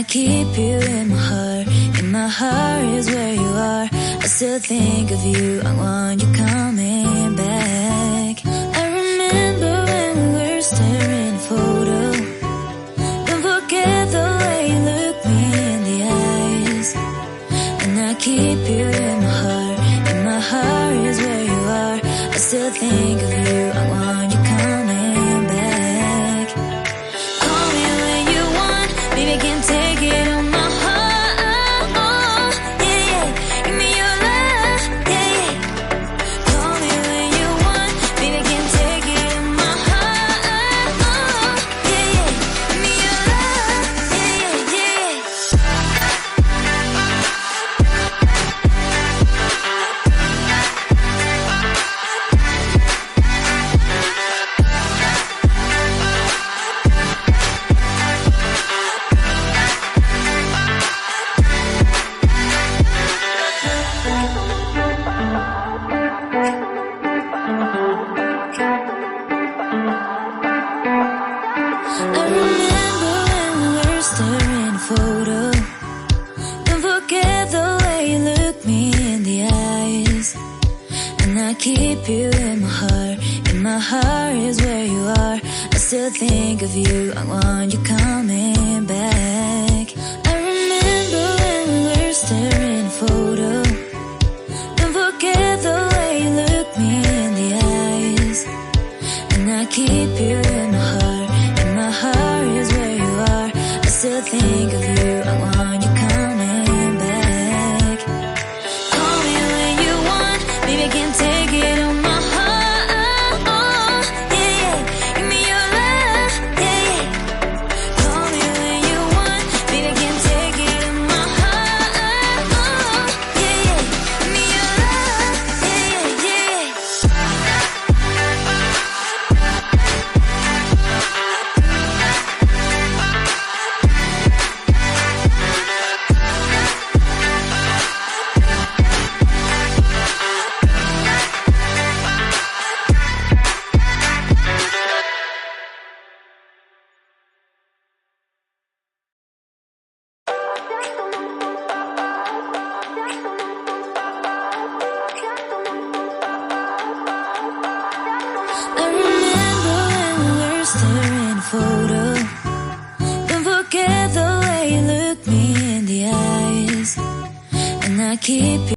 keep you in my heart is where you are. I still think of you, I want you coming back. I remember when we were staring at a photo. Don't forget the way you look me in the eyes. And I keep you in my heart is where you are. I still think of you, I want you coming back. Call me when you want, baby, I can take it on my heart. Yeah, yeah, give me your love, yeah, yeah. Call me when you want, baby, I can take it on my heart. Yeah, yeah, give me your love, yeah, yeah, I remember when we were staring at a photo. Don't forget the way you look me in the eyes. And I keep you in my heart is where you are. I still think of you, I want you coming back. I remember when we were staring at a photo. Don't forget the way you look me in the eyes. And I keep you in my heart is where you are. I still think of you, I want you coming back. Call me when you want, baby, I can take it on my heart. Yeah, yeah, give me your love, yeah, yeah. Call me when you want, baby, I can take it on my heart. Yeah, yeah, give me your love, yeah, yeah. I remember when we were staring at a photo. Don't forget the way you look me in the eyes. And I keep you